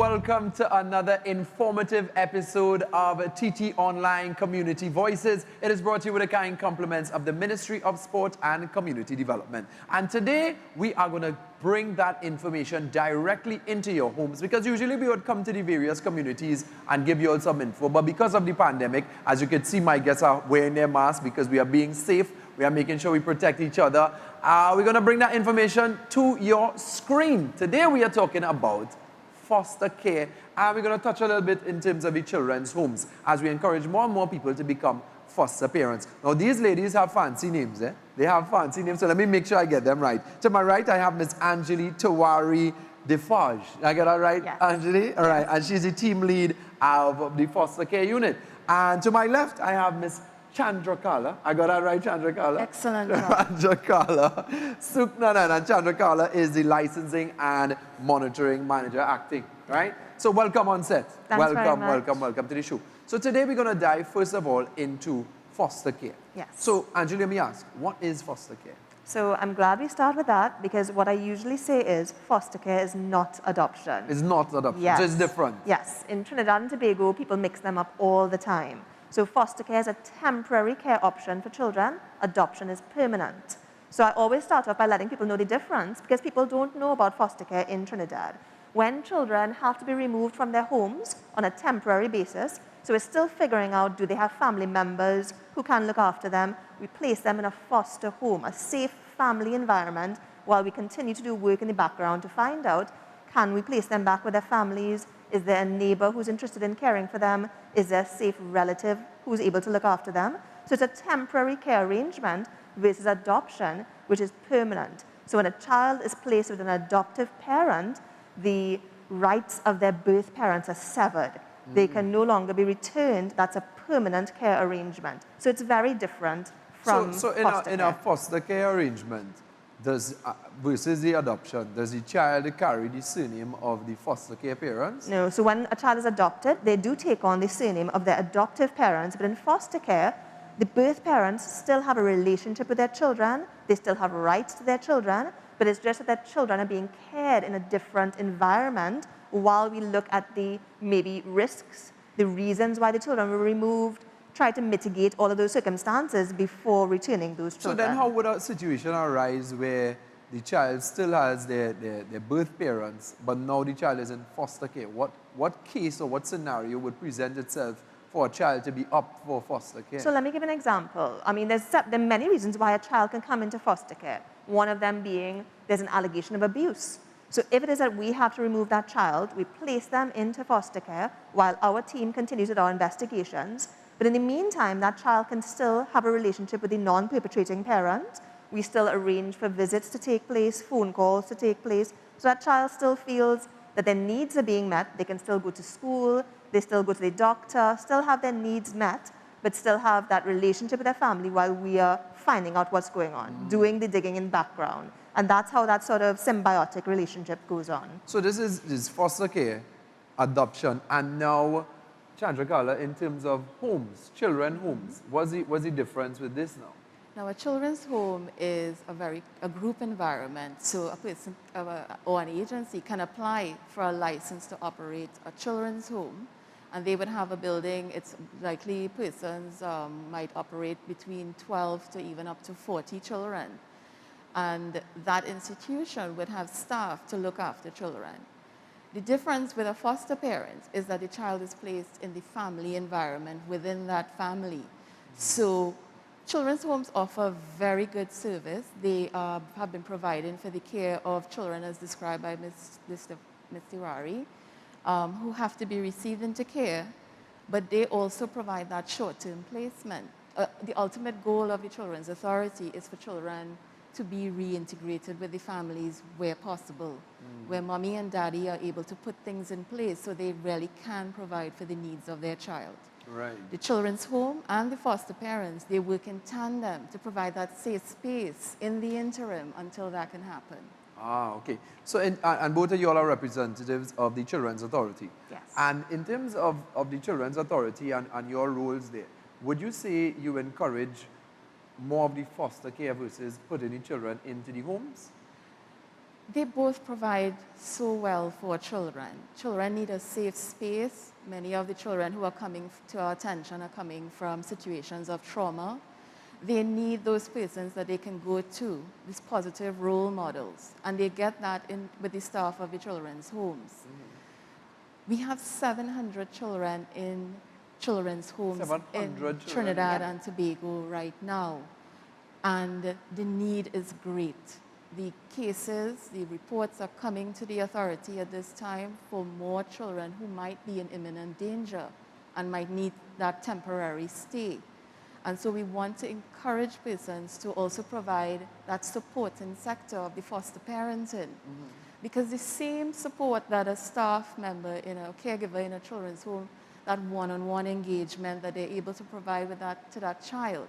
welcome to another informative episode of TT Online Community Voices. It is brought to you with the kind compliments of the Ministry of Sport and Community Development. And today, we are going to bring that information directly into your homes, because usually we would come to the various communities and give you all some info. But because of the pandemic, as you can see, my guests are wearing their masks because we are being safe. We are making sure we protect each other. We're going to bring that information to your screen. Today, we are talking about foster care, and we're going to touch a little bit in terms of the children's homes as we encourage more and more people to become foster parents. Now, these ladies have fancy names, eh? They have fancy names, so let me make sure I get them right. To my right, I have Miss Anjali Tawari Defarge. I got that right, yes. Anjali? All right, and she's the team lead of the foster care unit. And to my left, I have Miss Chandrakala. I got that right, Chandrakala? Excellent. Chandrakala Suknanan. And Chandrakala is the licensing and monitoring manager acting, right? So welcome on set. Thanks very much. Welcome to the show. So today we're going to dive, first of all, into foster care. Yes. So, Anjali, let me ask, what is foster care? So I'm glad we start with that, because what I usually say is foster care is not adoption. It's not adoption, Yes. so it's different. Yes. In Trinidad and Tobago, people mix them up all the time. So foster care is a temporary care option for children. Adoption is permanent. So I always start off by letting people know the difference, because people don't know about foster care in Trinidad. When children have to be removed from their homes on a temporary basis, so we're still figuring out, do they have family members who can look after them? We place them in a foster home, a safe family environment, while we continue to do work in the background to find out, can we place them back with their families? Is there a neighbor who's interested in caring for them? Is there a safe relative who's able to look after them? So it's a temporary care arrangement versus adoption, which is permanent. So when a child is placed with an adoptive parent, the rights of their birth parents are severed. They can no longer be returned. That's a permanent care arrangement. So it's very different from So foster in care. a foster care arrangement, versus the adoption, does the child carry the surname of the foster care parents? No, so when a child is adopted, they do take on the surname of their adoptive parents, but in foster care, the birth parents still have a relationship with their children, they still have rights to their children, but it's just that their children are being cared in a different environment while we look at the maybe risks, the reasons why the children were removed, try to mitigate all of those circumstances before returning those children. So then how would a situation arise where the child still has their birth parents, but now the child is in foster care? What case or what scenario would present itself for a child to be up for foster care? So let me give an example. I mean, there are many reasons why a child can come into foster care. One of them being there's an allegation of abuse. So if it is that we have to remove that child, we place them into foster care while our team continues with our investigations. But in the meantime, that child can still have a relationship with the non-perpetrating parent. We still arrange for visits to take place, phone calls to take place, so that child still feels that their needs are being met. They can still go to school, they still go to the doctor, still have their needs met, but still have that relationship with their family while we are finding out what's going on, doing the digging in the background. And that's how that sort of symbiotic relationship goes on. So this is foster care, adoption, and now, Chandrakala, in terms of homes, children homes, what's the difference with this now? Now, a children's home is a group environment, so a person or an agency can apply for a license to operate a children's home, and they would have a building. It's likely persons might operate between 12 to even up to 40 children, and that institution would have staff to look after children. The difference with a foster parent is that the child is placed in the family environment within that family. So children's homes offer very good service. They have been providing for the care of children as described by Ms. Tiwari, who have to be received into care, but they also provide that short-term placement. The ultimate goal of the Children's Authority is for children to be reintegrated with the families where possible, where mommy and daddy are able to put things in place so they really can provide for the needs of their child. Right. The children's home and the foster parents, they work in tandem to provide that safe space in the interim until that can happen. Ah, okay. So, and both of you all are representatives of the Children's Authority. Yes. And in terms of the Children's Authority and your roles there, would you say you encourage more of the foster care versus putting the children into the homes? They both provide so well for children. Children need a safe space. Many of the children who are coming to our attention are coming from situations of trauma. They need those persons that they can go to, these positive role models, and they get that with the staff of the children's homes. We have 700 children in children's homes 700 in children, Trinidad yeah. and Tobago right now, and the need is great. The cases, the reports are coming to the authority at this time for more children who might be in imminent danger and might need that temporary stay. And so we want to encourage persons to also provide that supporting sector of the foster parenting. Because the same support that a staff member, a caregiver in a children's home, that one-on-one engagement that they're able to provide to that child,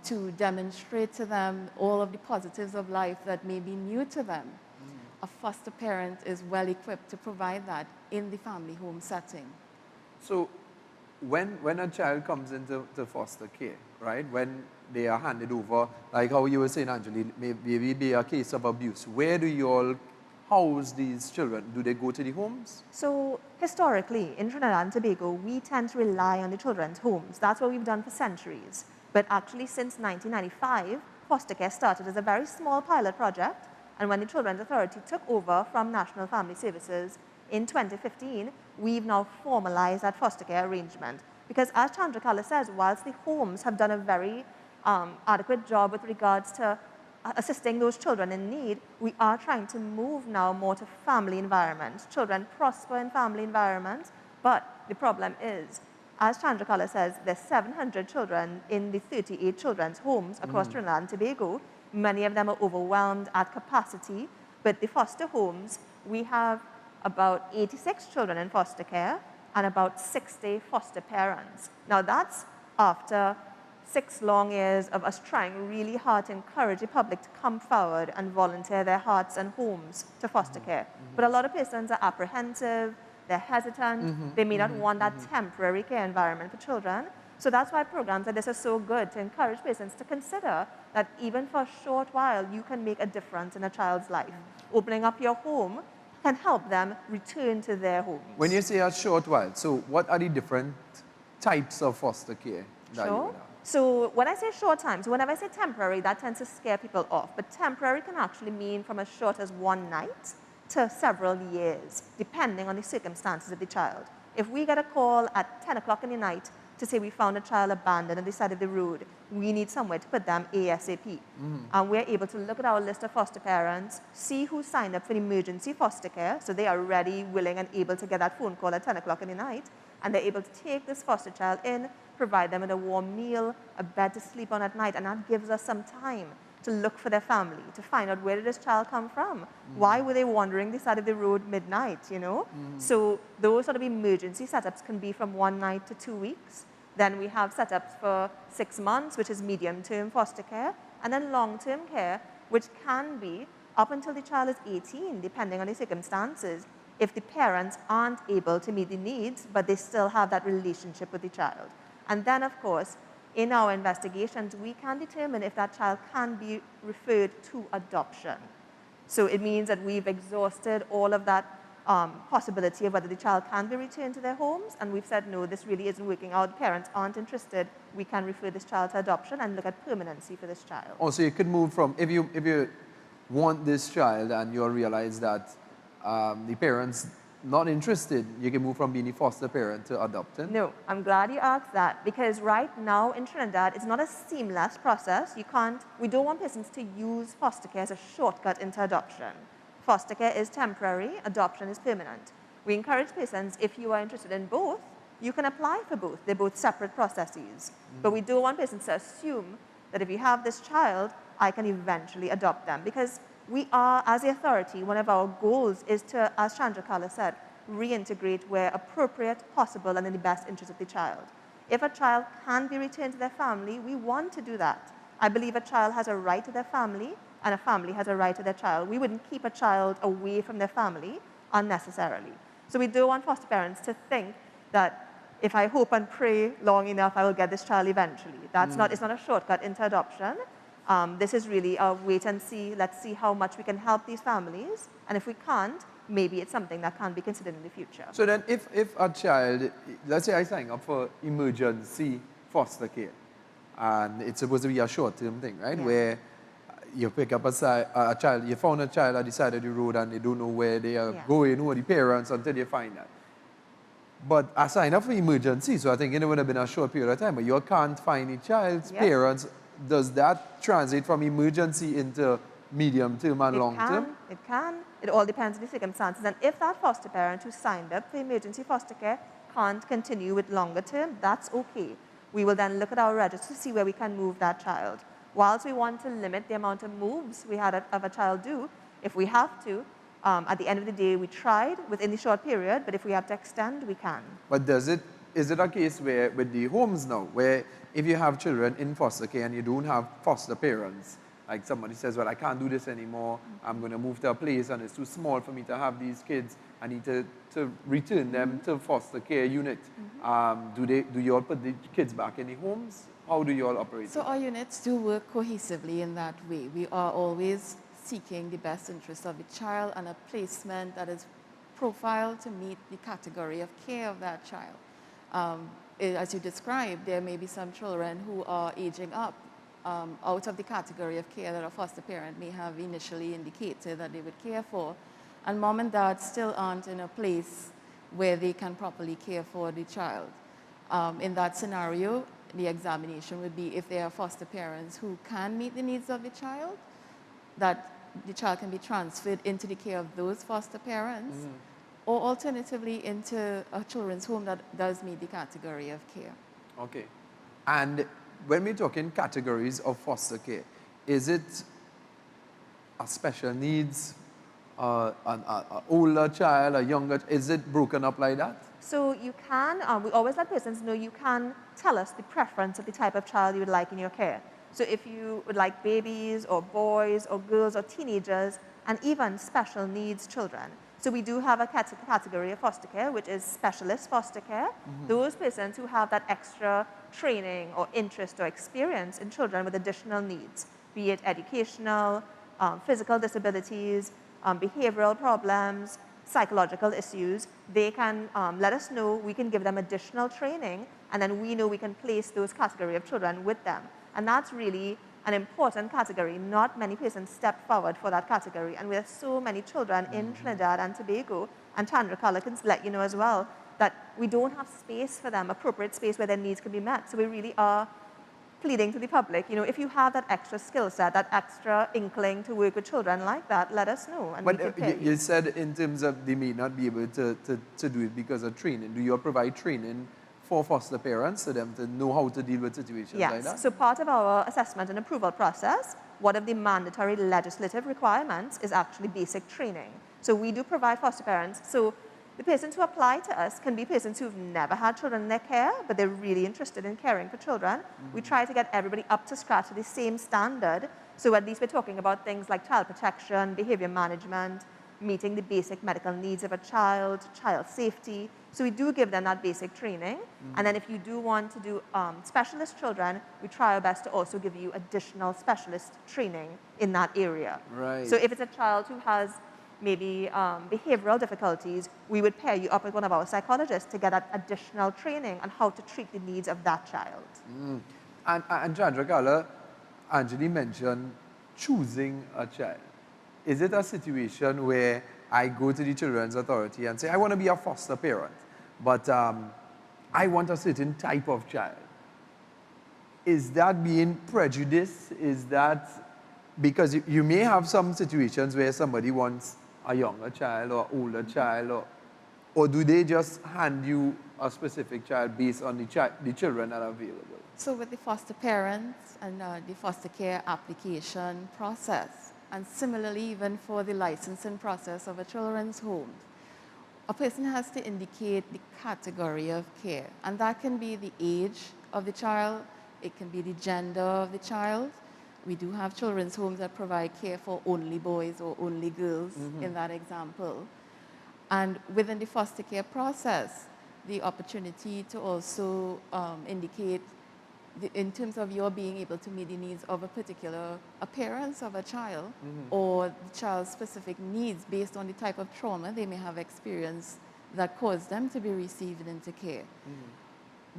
to demonstrate to them all of the positives of life that may be new to them. A foster parent is well equipped to provide that in the family home setting. So when a child comes into foster care, right, when they are handed over, like how you were saying, Anjali, maybe be a case of abuse, where do you all house these children? Do they go to the homes? So historically, in Trinidad and Tobago, we tend to rely on the children's homes. That's what we've done for centuries. But actually, since 1995, foster care started as a very small pilot project. And when the Children's Authority took over from National Family Services in 2015, we've now formalized that foster care arrangement. Because as Chandrakala says, whilst the homes have done a very adequate job with regards to assisting those children in need, we are trying to move now more to family environments. Children prosper in family environments, but the problem is, as Chandrakala says, there's 700 children in the 38 children's homes across Trinidad and Tobago. Many of them are overwhelmed at capacity, but the foster homes, we have about 86 children in foster care and about 60 foster parents. Now that's after 6 long years of us trying really hard to encourage the public to come forward and volunteer their hearts and homes to foster care. But a lot of persons are apprehensive, they're hesitant, they may not want that temporary care environment for children. So that's why programs like this are so good, to encourage persons to consider that even for a short while, you can make a difference in a child's life. Opening up your home can help them return to their homes. When you say a short while, so what are the different types of foster care that you would have? So when I say short time, so whenever I say temporary, that tends to scare people off. But temporary can actually mean from as short as one night to several years, depending on the circumstances of the child. If we get a call at 10 o'clock in the night to say we found a child abandoned on the side of the road, we need somewhere to put them ASAP. And we're able to look at our list of foster parents, see who signed up for emergency foster care, so they are ready, willing, and able to get that phone call at 10 o'clock in the night, and they're able to take this foster child in, provide them with a warm meal, a bed to sleep on at night, and that gives us some time to look for their family, to find out where did this child come from? Why were they wandering the side of the road midnight, So those sort of emergency setups can be from 1 night to 2 weeks. Then we have setups for 6 months, which is medium-term foster care, and then long-term care, which can be up until the child is 18, depending on the circumstances, if the parents aren't able to meet the needs, but they still have that relationship with the child. And then, of course, in our investigations, we can determine if that child can be referred to adoption. So it means that we've exhausted all of that possibility of whether the child can be returned to their homes, and we've said, no, this really isn't working out, parents aren't interested, we can refer this child to adoption and look at permanency for this child. Oh, so you could move from, if you want this child and you realize that the parents not interested, you can move from being a foster parent to adopting? No, I'm glad you asked that, because right now in Trinidad, it's not a seamless process. We don't want persons to use foster care as a shortcut into adoption. Foster care is temporary, adoption is permanent. We encourage persons, if you are interested in both, you can apply for both. They're both separate processes. But we don't want persons to assume that if you have this child, I can eventually adopt them, because we are, as the authority, one of our goals is to, as Chandrakala said, reintegrate where appropriate, possible, and in the best interest of the child. If a child can be returned to their family, we want to do that. I believe a child has a right to their family, and a family has a right to their child. We wouldn't keep a child away from their family unnecessarily. So we don't want foster parents to think that if I hope and pray long enough, I will get this child eventually. It's not a shortcut into adoption. This is really a wait and see. Let's see how much we can help these families. And if we can't, maybe it's something that can be considered in the future. So then if a child, let's say I sign up for emergency foster care, and it's supposed to be a short-term thing, right? Yeah. Where you pick up a child, you found a child at the side of the road and they don't know where they are Yeah. going, who are the parents until you find that. But I signed up for emergency, so I think it would have been a short period of time, but you can't find the child's Yeah. parents. Does that translate from emergency into medium term and long term? It can. It all depends on the circumstances. And if that foster parent who signed up for emergency foster care can't continue with longer term, that's okay. We will then look at our register to see where we can move that child. Whilst we want to limit the amount of moves we had of a child do, if we have to, at the end of the day, we tried within the short period, but if we have to extend, we can. But is it a case where, with the homes now, where if you have children in foster care and you don't have foster parents, like somebody says, well, I can't do this anymore, I'm going to move to a place and it's too small for me to have these kids, I need to return them to foster care unit. Do you all put the kids back in the homes? How do you all operate? So our units do work cohesively in that way. We are always seeking the best interest of the child and a placement that is profiled to meet the category of care of that child. As you described, there may be some children who are aging up out of the category of care that a foster parent may have initially indicated that they would care for. And mom and dad still aren't in a place where they can properly care for the child. In that scenario, the examination would be if there are foster parents who can meet the needs of the child, that the child can be transferred into the care of those foster parents, or alternatively into a children's home that does meet the category of care. Okay. And when we're talking categories of foster care, is it a special needs, an older child, a younger, is it broken up like that? So you can, we always let persons know you can tell us the preference of the type of child you would like in your care. So if you would like babies or boys or girls or teenagers and even special needs children. So we do have a category of foster care, which is specialist foster care. Those persons who have that extra training or interest or experience in children with additional needs, be it educational, physical disabilities, behavioral problems, psychological issues, they can let us know, we can give them additional training, and then we know we can place those category of children with them. And that's really an important category. Not many persons step forward for that category, and we have so many children in Trinidad and Tobago, and Chandrakala can let you know as well, that we don't have space for them, appropriate space where their needs can be met. So we really are pleading to the public, you know, if you have that extra skill set, that extra inkling to work with children like that, let us know. And But we can pair you said in terms of they may not be able to do it because of training. Do you provide training for foster parents for them to know how to deal with situations like that? Yes, so part of our assessment and approval process, one of the mandatory legislative requirements is actually basic training. So we do provide foster parents. So the persons who apply to us can be persons who've never had children in their care, but they're really interested in caring for children. We try to get everybody up to scratch to the same standard. So at least we're talking about things like child protection, behavior management, meeting the basic medical needs of a child, child safety. So we do give them that basic training. And then if you do want to do specialist children, we try our best to also give you additional specialist training in that area. Right. So if it's a child who has maybe behavioral difficulties, we would pair you up with one of our psychologists to get that additional training on how to treat the needs of that child. And Chandrakala, Anjali mentioned choosing a child. Is it a situation where I go to the Children's Authority and say, I want to be a foster parent, but I want a certain type of child? Is that being prejudiced? Is that because you may have some situations where somebody wants a younger child or older child, or do they just hand you a specific child based on the children that are available? So with the foster parents and the foster care application process, and similarly even for the licensing process of a children's home, a person has to indicate the category of care, and that can be the age of the child, it can be the gender of the child. We do have children's homes that provide care for only boys or only girls in that example. And within the foster care process, the opportunity to also indicate in terms of your being able to meet the needs of a particular appearance of a child or the child's specific needs based on the type of trauma they may have experienced that caused them to be received into care.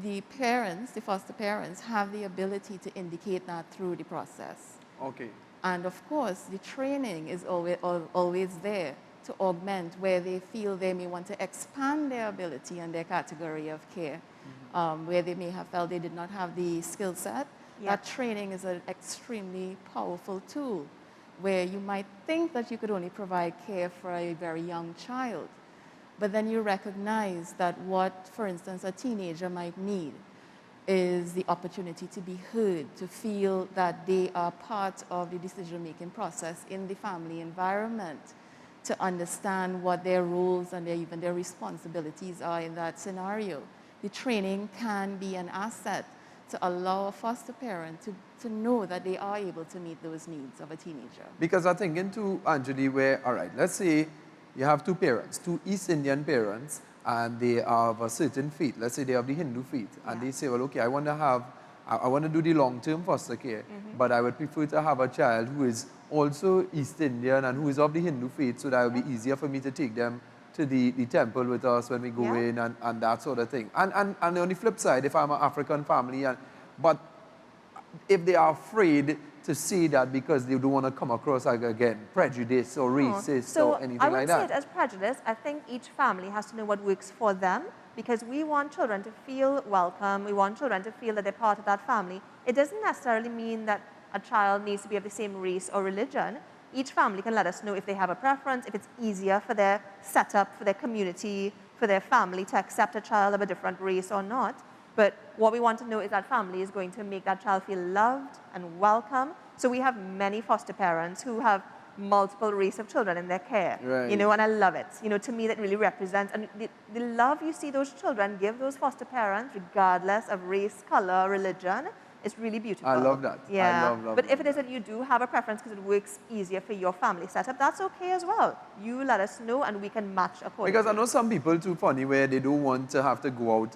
The parents, the foster parents, have the ability to indicate that through the process. Okay. And of course, the training is always there to augment where they feel they may want to expand their ability and their category of care, where they may have felt they did not have the skill set. Yeah. That training is an extremely powerful tool where you might think that you could only provide care for a very young child, but then you recognize that what, for instance, a teenager might need is the opportunity to be heard, to feel that they are part of the decision-making process in the family environment, to understand what their roles and even their responsibilities are in that scenario. The training can be an asset to allow a foster parent to know that they are able to meet those needs of a teenager. Because I'm thinking too, Anjali, where, all right, let's say you have two parents, two East Indian parents, and they have a certain faith. Let's say they have the Hindu faith, and they say, well, okay, I want to do the long-term foster care, but I would prefer to have a child who is also East Indian and who is of the Hindu faith, so that it would be easier for me to take them to the temple with us when we go in and that sort of thing. And on the flip side, if I'm an African family, but if they are afraid to say that because they don't want to come across, like, again, prejudice or racist or anything I like wouldn't say that. it as prejudice. I think each family has to know what works for them, because we want children to feel welcome. We want children to feel that they're part of that family. It doesn't necessarily mean that a child needs to be of the same race or religion. Each family can let us know if they have a preference, if it's easier for their setup, for their community, for their family to accept a child of a different race or not. But what we want to know is that family is going to make that child feel loved and welcome. So we have many foster parents who have multiple race of children in their care. Right. You know, and I love it. You know, to me that really represents, and the love you see those children give those foster parents, regardless of race, color, religion, is really beautiful. I love that. Yeah. I love But if it is that you do have a preference because it works easier for your family setup, that's okay as well. You let us know and we can match accordingly. Because I know some people too funny where they don't want to have to go out.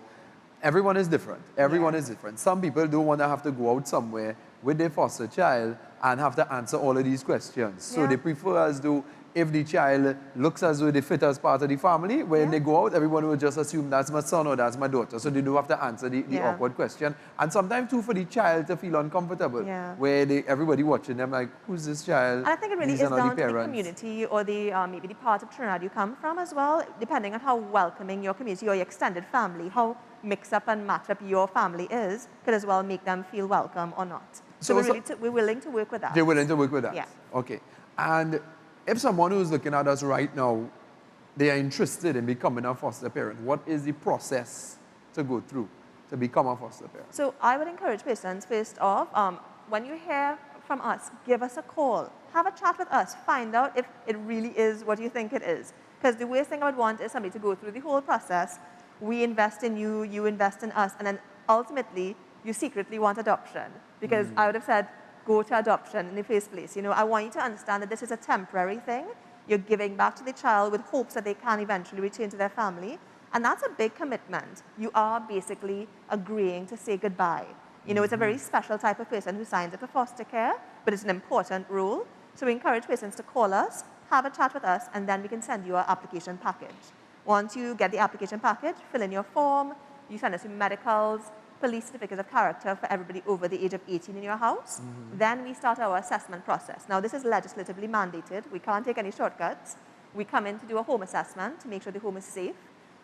Everyone is different. Everyone is different. Some people don't want to have to go out somewhere with their foster child and have to answer all of these questions. So they prefer as though if the child looks as though they fit as part of the family, when they go out, everyone will just assume that's my son or that's my daughter. So they don't have to answer the awkward question. And sometimes too for the child to feel uncomfortable, where everybody watching them like, who's this child? And I think it really These is are not down to the parents. community or the maybe the part of Trinidad you come from as well, depending on how welcoming your community or your extended family, how mix up and match up your family is, could as well make them feel welcome or not. So we're willing to work with that. They're willing to work with that? Yeah. Okay. And if someone who's looking at us right now, they are interested in becoming a foster parent, what is the process to go through to become a foster parent? So I would encourage persons, first off, when you hear from us, give us a call. Have a chat with us. Find out if it really is what you think it is. Because the worst thing I would want is somebody to go through the whole process. We invest in you, you invest in us, and then ultimately you secretly want adoption. Because I would have said, go to adoption in the first place. You know, I want you to understand that this is a temporary thing. You're giving back to the child with hopes that they can eventually return to their family. And that's a big commitment. You are basically agreeing to say goodbye. You know, it's a very special type of person who signs up for foster care, but it's an important rule. So we encourage persons to call us, have a chat with us, and then we can send you our application package. Once you get the application package, fill in your form, you send us your medicals, police certificates of character for everybody over the age of 18 in your house. Then we start our assessment process. Now, this is legislatively mandated. We can't take any shortcuts. We come in to do a home assessment to make sure the home is safe.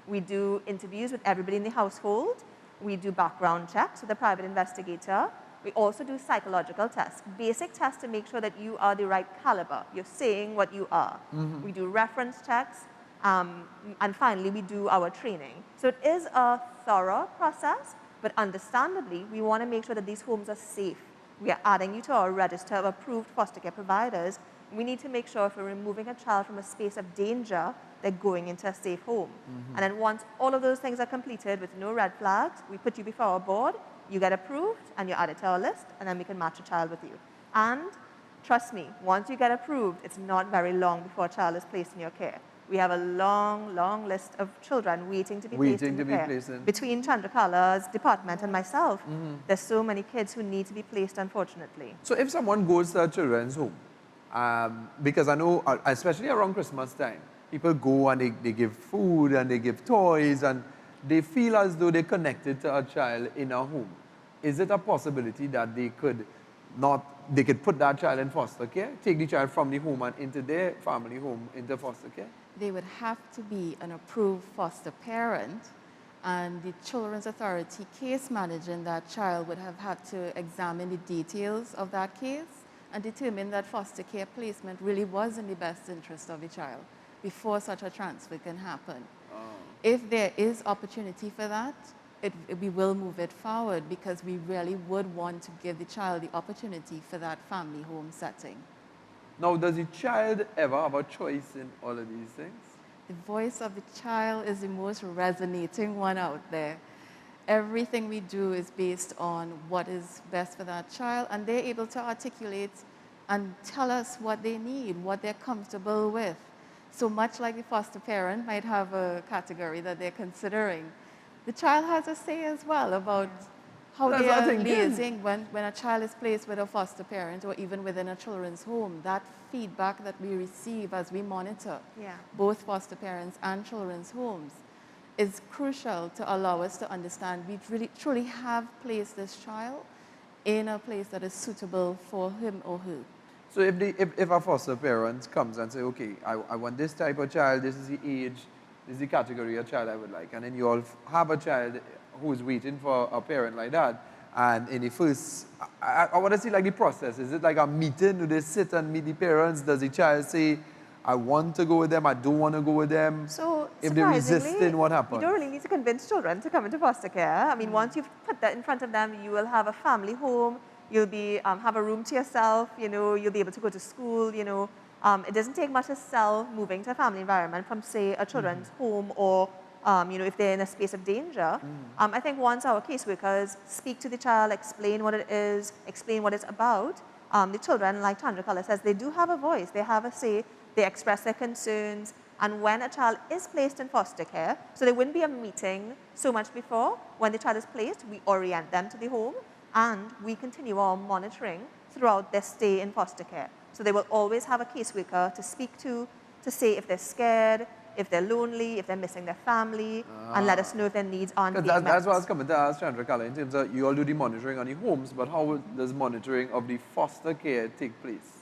We do interviews with everybody in the household. We do background checks with a private investigator. We also do psychological tests, basic tests to make sure that you are the right caliber. You're saying what you are. We do reference checks. And finally, we do our training. So it is a thorough process, but understandably, we want to make sure that these homes are safe. We are adding you to our register of approved foster care providers. We need to make sure if we're removing a child from a space of danger, they're going into a safe home. And then once all of those things are completed with no red flags, we put you before our board, you get approved, and you're added to our list, and then we can match a child with you. And trust me, once you get approved, it's not very long before a child is placed in your care. we have a long, long list of children waiting to be placed Waiting in to the be care. placed in. Between Chandrakala's department and myself, there's so many kids who need to be placed, unfortunately. So if someone goes to a children's home, because I know, especially around Christmas time, people go and they give food and they give toys and they feel as though they're connected to a child in a home. Is it a possibility that they could put that child in foster care, take the child from the home and into their family home into foster care? They would have to be an approved foster parent, and the Children's Authority case managing that child would have had to examine the details of that case and determine that foster care placement really was in the best interest of the child before such a transfer can happen. If there is opportunity for that, we will move it forward because we really would want to give the child the opportunity for that family home setting. Now, does the child ever have a choice in all of these things? The voice of the child is the most resonating one out there. Everything we do is based on what is best for that child, and they're able to articulate and tell us what they need, what they're comfortable with. So much like the foster parent might have a category that they're considering, the child has a say as well about how That's they what are I'm thinking. liaising when a child is placed with a foster parent or even within a children's home. That feedback that we receive as we monitor both foster parents and children's homes is crucial to allow us to understand we really truly have placed this child in a place that is suitable for him or her. So if a foster parent comes and say, okay, I want this type of child, this is the age, this is the category of child I would like, and then you all have a child who is waiting for a parent like that, and in the first, I want to see like the process. Is it like a meeting? Do they sit and meet the parents? Does the child say, I want to go with them, I don't want to go with them? So if they're surprisingly, resisting, what happens? you don't really need to convince children to come into foster care. I mean, once you've put that in front of them, you will have a family home. You'll be have a room to yourself. You know, you'll be able to go to school. You know, it doesn't take much to sell moving to a family environment from, say, a children's home or you know, if they're in a space of danger. I think once our caseworkers speak to the child, explain what it is, explain what it's about, the children, like Chandrakala says, they do have a voice. They have a say. They express their concerns. And when a child is placed in foster care, so there wouldn't be a meeting so much before. When the child is placed, we orient them to the home, and we continue our monitoring throughout their stay in foster care. So they will always have a caseworker to speak to say if they're scared, if they're lonely, if they're missing their family, and let us know if their needs aren't being met. That's what I was coming to ask Chandrakala, in terms of you all do the monitoring on the homes, but how does monitoring of the foster care take place?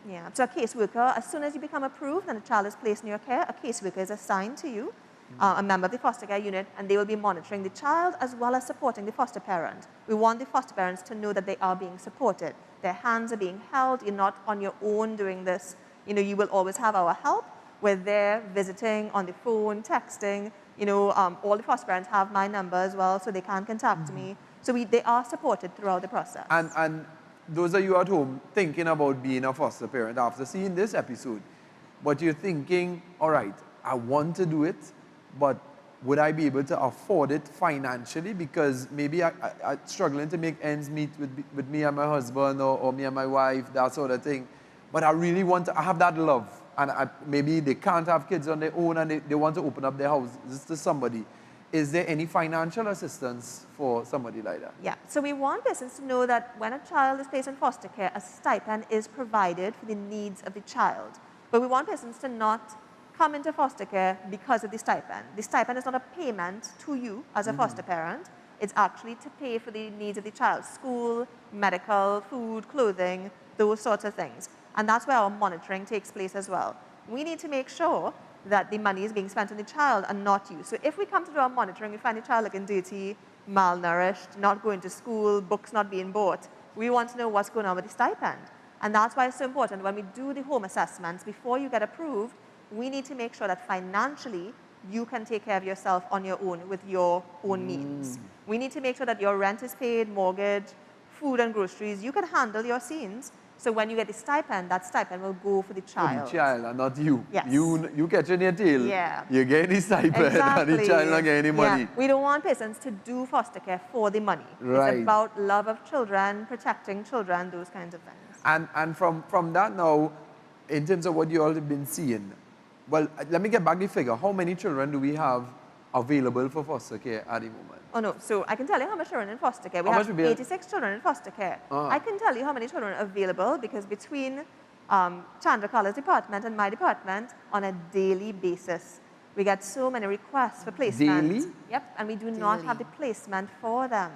Yeah, so a caseworker, as soon as you become approved and a child is placed in your care, a caseworker is assigned to you, a member of the foster care unit, and they will be monitoring the child as well as supporting the foster parent. We want the foster parents to know that they are being supported. Their hands are being held. You're not on your own doing this. You know, you will always have our help. We're there visiting, on the phone, texting. You know, all the foster parents have my number as well, so they can contact me. So they are supported throughout the process. And those of you at home thinking about being a foster parent after seeing this episode, but you're thinking, all right, I want to do it, but would I be able to afford it financially? Because maybe I'm struggling to make ends meet with me and my husband or me and my wife, that sort of thing. But I really want to have that love. And maybe they can't have kids on their own and they want to open up their house to somebody. Is there any financial assistance for somebody like that? Yeah, so we want persons to know that when a child is placed in foster care, a stipend is provided for the needs of the child. But we want persons to not come into foster care because of the stipend. The stipend is not a payment to you as a foster parent. It's actually to pay for the needs of the child: school, medical, food, clothing, those sorts of things. And that's where our monitoring takes place as well. We need to make sure that the money is being spent on the child and not you. So if we come to do our monitoring, we find the child looking dirty, malnourished, not going to school, books not being bought, we want to know what's going on with the stipend. And that's why it's so important when we do the home assessments, before you get approved, we need to make sure that financially you can take care of yourself on your own with your own means. We need to make sure that your rent is paid, mortgage, food and groceries. You can handle your scenes. So when you get the stipend, that stipend will go for the child. For the child and not you. Yes. You catching your tail. Yeah. You get the stipend Exactly. and the child not getting any money. Yeah. We don't want persons to do foster care for the money. Right. It's about love of children, protecting children, those kinds of things. And from that now, in terms of what you all have been seeing, Well, let me get back the figure. How many children do we have available for foster care at the moment? Oh no, so I can tell you how much children in foster care. We How much have would be 86 children in foster care. Ah. I can tell you how many children are available because between Chandra Kala's department and my department, on a daily basis, we get so many requests for placement. Daily? Yep, and we do not Daily. have the placement for them.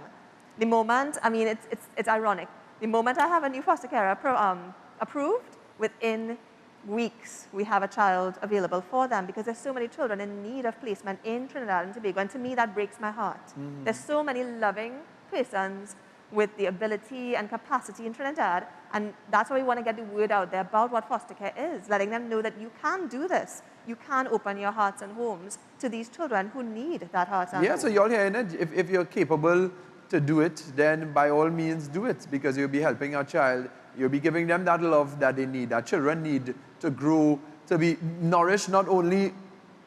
The moment, I mean, it's ironic. The moment I have a new foster care approved, within weeks, we have a child available for them because there's so many children in need of placement in Trinidad and Tobago, and to me, that breaks my heart. There's so many loving persons with the ability and capacity in Trinidad, and that's why we want to get the word out there about what foster care is, letting them know that you can do this. You can open your hearts and homes to these children who need that heart and Yeah, home. so you're hearing it. If you're capable to do it, then by all means do it because you'll be helping a child. You'll be giving them that love that they need, that children need to grow, to be nourished not only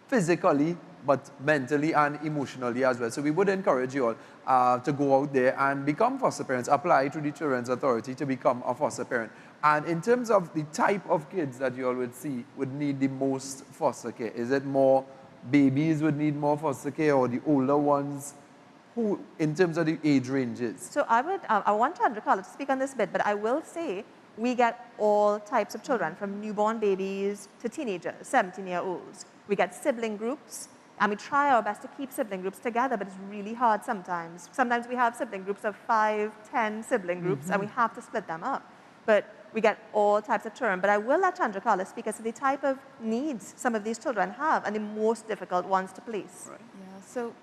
physically, but mentally and emotionally as well. So we would encourage you all to go out there and become foster parents, apply to the Children's Authority to become a foster parent. And in terms of the type of kids that you all would see would need the most foster care, is it more babies would need more foster care or the older ones? Who, in terms of the age ranges? So I want Chandra Kala to speak on this bit, but I will say we get all types of children, from newborn babies to teenagers, 17-year-olds. We get sibling groups, and we try our best to keep sibling groups together, but it's really hard sometimes. Sometimes we have sibling groups of 5, 10 sibling groups, and we have to split them up. But we get all types of children. But I will let Chandra Kala speak as to the type of needs some of these children have, and the most difficult ones to place. Right. Yeah, so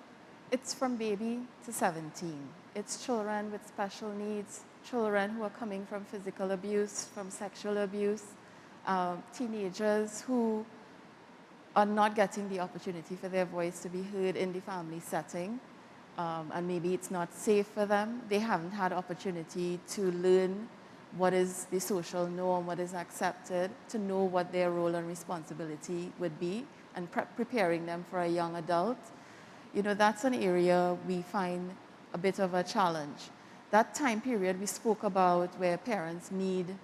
it's from baby to 17. It's children with special needs, children who are coming from physical abuse, from sexual abuse, teenagers who are not getting the opportunity for their voice to be heard in the family setting, and maybe it's not safe for them. They haven't had opportunity to learn what is the social norm, what is accepted, to know what their role and responsibility would be, and preparing them for a young adult. You know, that's an area we find a bit of a challenge. That time period we spoke about where parents need,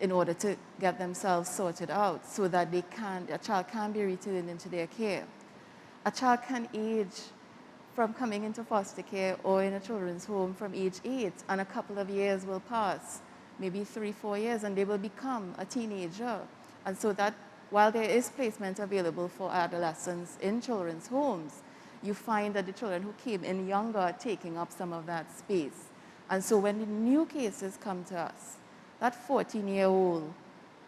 in order to get themselves sorted out so that a child can be returned into their care. A child can age from coming into foster care or in a children's home from age 8, and a couple of years will pass, maybe 3, 4 years, and they will become a teenager. And so that while there is placement available for adolescents in children's homes, you find that the children who came in younger are taking up some of that space. And so when the new cases come to us, that 14-year-old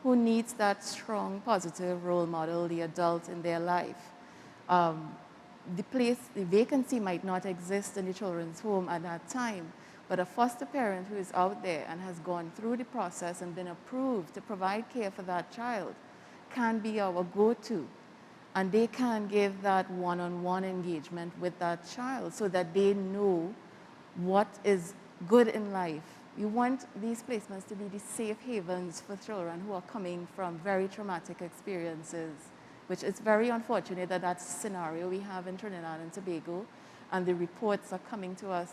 who needs that strong, positive role model, the adult in their life, the vacancy might not exist in the children's home at that time, but a foster parent who is out there and has gone through the process and been approved to provide care for that child can be our go-to. And they can give that one-on-one engagement with that child so that they know what is good in life. You want these placements to be the safe havens for children who are coming from very traumatic experiences, which is very unfortunate that that's the scenario we have in Trinidad and Tobago, and the reports are coming to us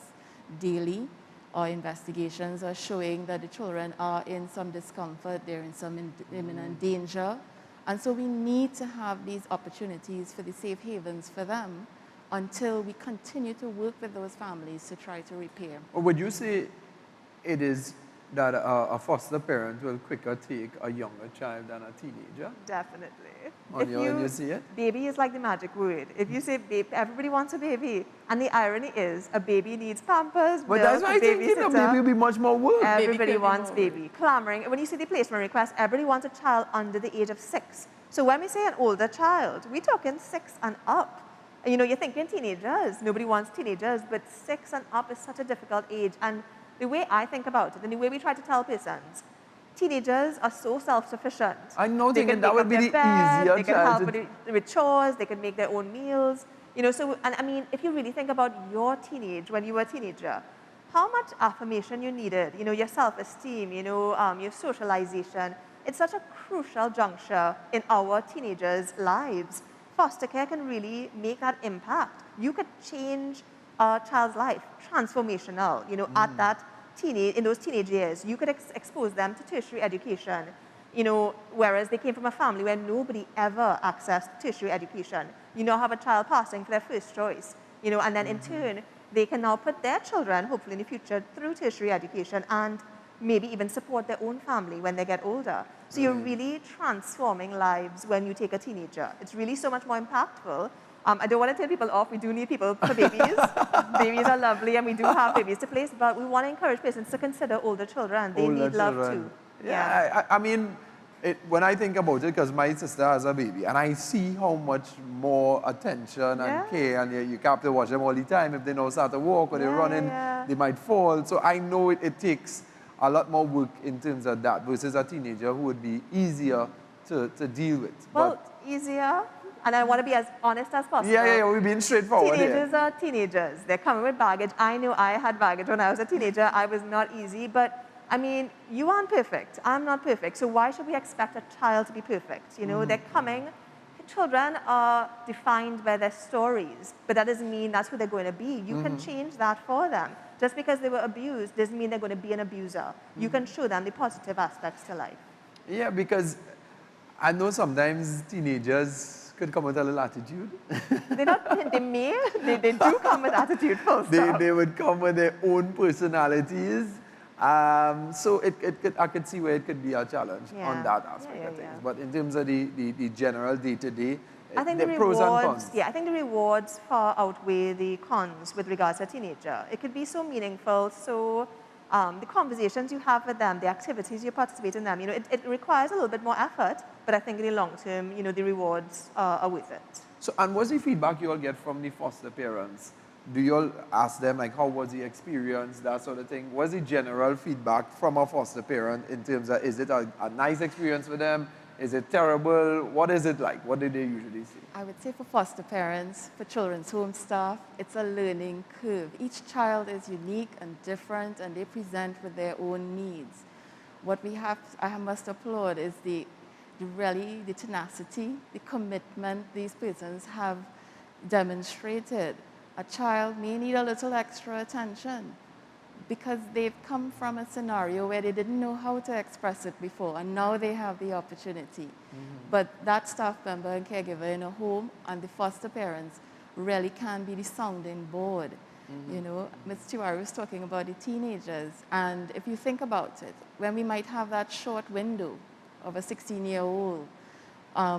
daily. Our investigations are showing that the children are in some discomfort, they're in some imminent danger, and so we need to have these opportunities for the safe havens for them until we continue to work with those families to try to repair. Or would you say it is that a foster parent will quicker take a younger child than a teenager? Definitely. On your end, you see it? Baby is like the magic word. If you say baby, everybody wants a baby. And the irony is, a baby needs Pampers, But that's why I think a baby will be much more work. Everybody could be wants more. baby. Clamoring. When you see the placement request, everybody wants a child under the age of 6. So when we say an older child, we're talking 6 and up. And you know, you're thinking teenagers. Nobody wants teenagers, but 6 and up is such a difficult age. And the way I think about it, and the way we try to tell persons, teenagers are so self-sufficient. I'm not They thinking can that make would up be their the bed, easier they can child help to- with chores, they can make their own meals. You know, so, and I mean, if you really think about your teenage, when you were a teenager, how much affirmation you needed, you know, your self-esteem, you know, your socialization. It's such a crucial juncture in our teenagers' lives. Foster care can really make that impact. You could change a child's life, transformational, you know, at that in those teenage years. You could expose them to tertiary education. whereas they came from a family where nobody ever accessed tertiary education. You now have a child passing for their first choice, and then in turn, they can now put their children, hopefully in the future, through tertiary education and maybe even support their own family when they get older. So you're really transforming lives when you take a teenager. It's really so much more impactful. I don't want to tell people off. We do need people for babies. Babies are lovely, and we do have babies to place, but we want to encourage parents to consider older children. They Older need love children. too. Yeah, I mean, when I think about it, because my sister has a baby, and I see how much more attention and care, and you have to watch them all the time. If they now start to walk or they're running, they might fall. So I know it takes a lot more work in terms of that versus a teenager who would be easier to deal with. Well, easier, and I want to be as honest as possible. Yeah, we're being straightforward Teenagers are teenagers. They're coming with baggage. I know I had baggage when I was a teenager. I was not easy, but I mean, you aren't perfect. I'm not perfect. So why should we expect a child to be perfect? They're coming. Children are defined by their stories, but that doesn't mean that's who they're going to be. You can change that for them. Just because they were abused doesn't mean they're going to be an abuser. You can show them the positive aspects to life. Yeah, because I know sometimes teenagers could come with a little attitude. They do come with attitude, full stop. They would come with their own personalities. So I could see where it could be a challenge on that aspect of things. But in terms of the general day-to-day, I think the pros and cons. Yeah, I think the rewards far outweigh the cons with regards to a teenager. It could be so meaningful, so the conversations you have with them, the activities you participate in them, it requires a little bit more effort, but I think in the long term, the rewards are worth it. So, and what's the feedback you all get from the foster parents? Do you all ask them, like, how was the experience, that sort of thing? What's the general feedback from a foster parent in terms of, is it a nice experience for them? Is it terrible? What is it like? What do they usually say? I would say for foster parents, for children's home staff, it's a learning curve. Each child is unique and different, and they present with their own needs. What I must applaud is the tenacity, the commitment these persons have demonstrated. A child may need a little extra attention because they've come from a scenario where they didn't know how to express it before, and now they have the opportunity. But that staff member and caregiver in a home and the foster parents really can be the sounding board. Ms. Tiwari was talking about the teenagers, and if you think about it, when we might have that short window of a 16-year-old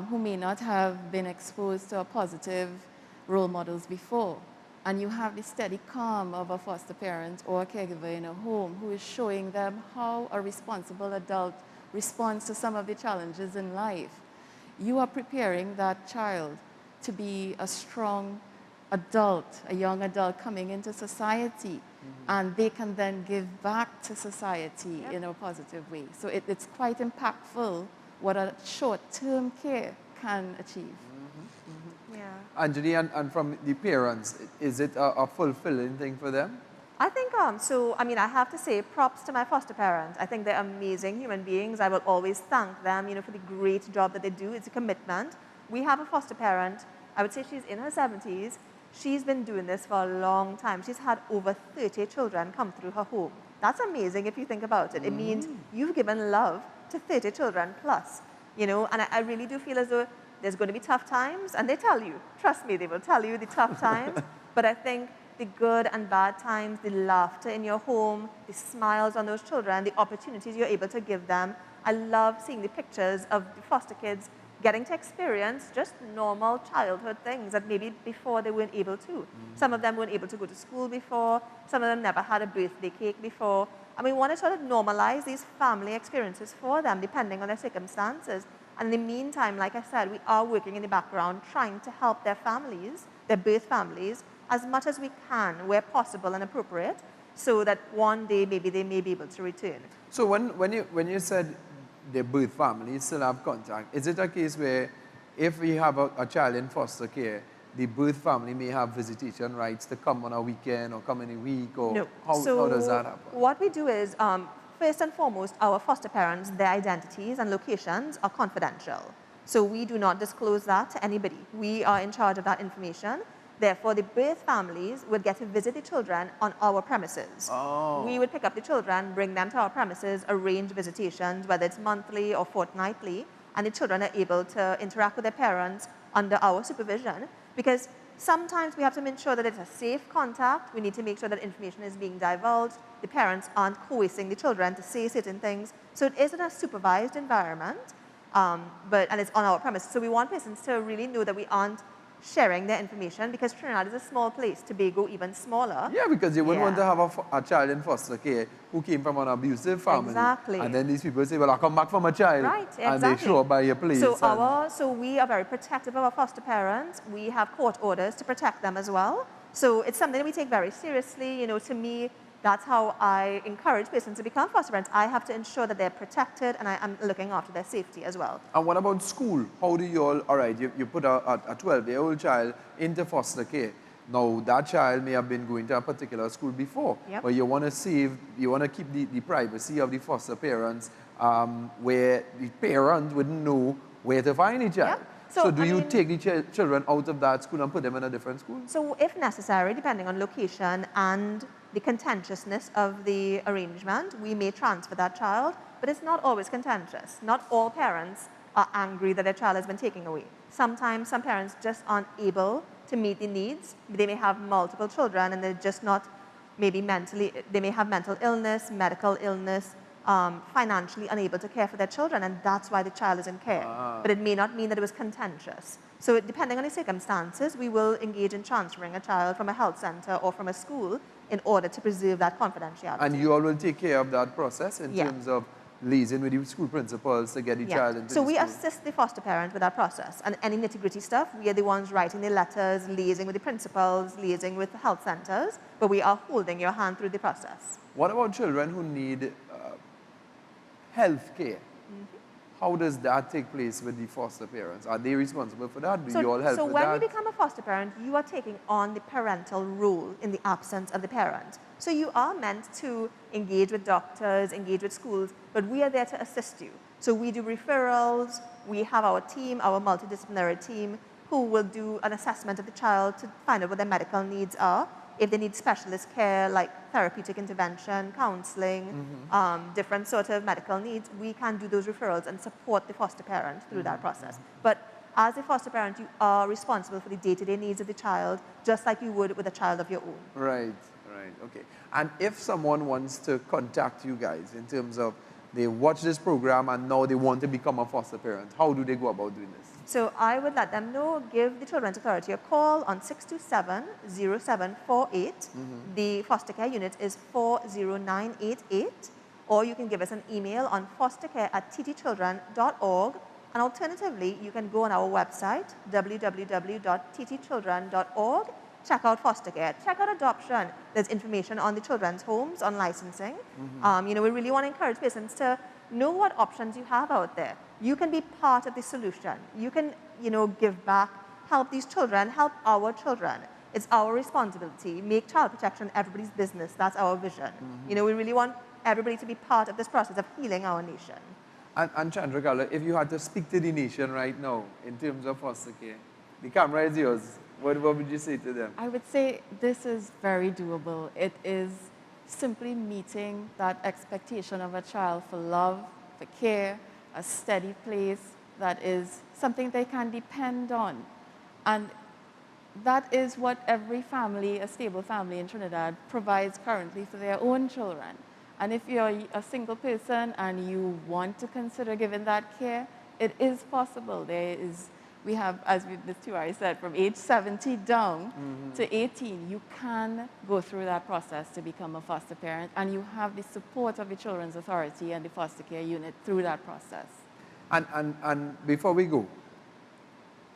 who may not have been exposed to positive role models before, and you have the steady calm of a foster parent or a caregiver in a home who is showing them how a responsible adult responds to some of the challenges in life. You are preparing that child to be a strong adult, a young adult coming into society, and they can then give back to society in a positive way. So it's quite impactful what a short-term care can achieve. Anjali, and from the parents, is it a fulfilling thing for them? I think I have to say props to my foster parents. I think they're amazing human beings. I will always thank them, for the great job that they do. It's a commitment. We have a foster parent. I would say she's in her 70s. She's been doing this for a long time. She's had over 30 children come through her home. That's amazing if you think about it. It means you've given love to 30 children plus, and I really do feel as though there's going to be tough times, and they tell you. Trust me, they will tell you the tough times. But I think the good and bad times, the laughter in your home, the smiles on those children, the opportunities you're able to give them. I love seeing the pictures of the foster kids getting to experience just normal childhood things that maybe before they weren't able to. Some of them weren't able to go to school before. Some of them never had a birthday cake before. And we want to sort of normalize these family experiences for them depending on their circumstances. And in the meantime, like I said, we are working in the background trying to help their families, their birth families, as much as we can where possible and appropriate, so that one day maybe they may be able to return. So when you said the birth family still have contact, is it a case where if we have a child in foster care, the birth family may have visitation rights to come on a weekend or come in a week, or no. how does that happen? What we do is, first and foremost, our foster parents, their identities and locations are confidential. So we do not disclose that to anybody. We are in charge of that information. Therefore, the birth families would get to visit the children on our premises. Oh. We would pick up the children, bring them to our premises, arrange visitations, whether it's monthly or fortnightly, and the children are able to interact with their parents under our supervision, because sometimes we have to make sure that it's a safe contact. We need to make sure that information is being divulged. The parents aren't coercing the children to say certain things. So it is in a supervised environment, and it's on our premises. So we want persons to really know that we aren't sharing their information, because Trinidad is a small place, Tobago even smaller. Yeah, because you wouldn't want to Yeah. have a child in foster care who came from an abusive family. Exactly. And then these people say, well, I come back from a child. Right, And they exactly. show up by your place. So we are very protective of our foster parents. We have court orders to protect them as well. So it's something that we take very seriously. You know, to me, that's how I encourage persons to become foster parents. I have to ensure that they're protected, and I am looking after their safety as well. And what about school? How do you all right, you put a 12-year-old child into foster care. Now, that child may have been going to a particular school before, Yep. but you want to keep the privacy of the foster parents, where the parent wouldn't know where to find the child. Yep. So So, do I you mean- take the children out of that school and put them in a different school? So if necessary, depending on location and the contentiousness of the arrangement, we may transfer that child, but it's not always contentious. Not all parents are angry that their child has been taken away. Sometimes some parents just aren't able to meet the needs. They may have multiple children and they're just not maybe they may have mental illness, medical illness, financially unable to care for their children, and that's why the child is in care. But it may not mean that it was contentious. So depending on the circumstances, we will engage in transferring a child from a health center or from a school in order to preserve that confidentiality. And you all will take care of that process in Yeah. terms of liaising with the school principals to get the child into So the we school? assist the foster parent with that process, and any nitty-gritty stuff, we are the ones writing the letters, liaising with the principals, liaising with the health centers, but we are holding your hand through the process. What about children who need health care? How does that take place with the foster parents? Are they responsible for that? Do you all help so with when that? you become a foster parent, you are taking on the parental role in the absence of the parent. So you are meant to engage with doctors, engage with schools, but we are there to assist you. So we do referrals, we have our team, our multidisciplinary team, who will do an assessment of the child to find out what their medical needs are. If they need specialist care like therapeutic intervention, counseling, different sort of medical needs, we can do those referrals and support the foster parent through that process. But as a foster parent, you are responsible for the day-to-day needs of the child, just like you would with a child of your own. Right, okay. And if someone wants to contact you guys in terms of they watch this program and now they want to become a foster parent, how do they go about doing this? So I would let them know, give the Children's Authority a call on 627-0748. The foster care unit is 40988. Or you can give us an email on fostercare@ttchildren.org. And alternatively, you can go on our website, www.ttchildren.org. Check out foster care, check out adoption. There's information on the children's homes, on licensing. We really want to encourage persons to know what options you have out there. You can be part of the solution. You can, give back, help these children, help our children. It's our responsibility. Make child protection everybody's business. That's our vision. We really want everybody to be part of this process of healing our nation. And Chandrakala, if you had to speak to the nation right now in terms of foster care, the camera is yours. What would you say to them? I would say this is very doable. It is simply meeting that expectation of a child for love, for care, a steady place that is something they can depend on. And that is what every family, a stable family in Trinidad, provides currently for their own children. And if you're a single person and you want to consider giving that care, it is possible. We have, as Ms. Tiwari said, from age 70 down to 18, you can go through that process to become a foster parent, and you have the support of the Children's Authority and the foster care unit through that process. And before we go,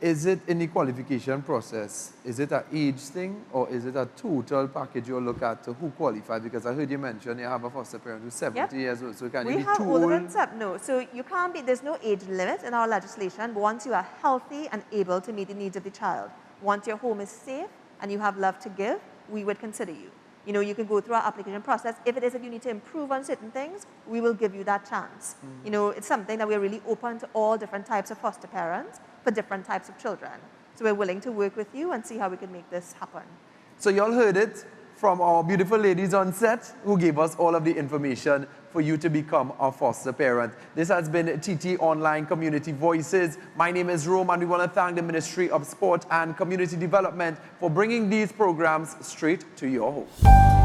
is it in the qualification process, is it an age thing or is it a total package you'll look at to who qualifies? Because I heard you mention you have a foster parent who's 70 years old, so can you We be have too older old? than 7. No, so you can't be, there's no age limit in our legislation, but once you are healthy and able to meet the needs of the child, once your home is safe and you have love to give, we would consider you. You can go through our application process. If it is that you need to improve on certain things, we will give you that chance. It's something that we're really open to all different types of foster parents for different types of children. So we're willing to work with you and see how we can make this happen. So y'all heard it from our beautiful ladies on set who gave us all of the information for you to become a foster parent. This has been TT Online Community Voices. My name is Rome, and we want to thank the Ministry of Sport and Community Development for bringing these programs straight to your home.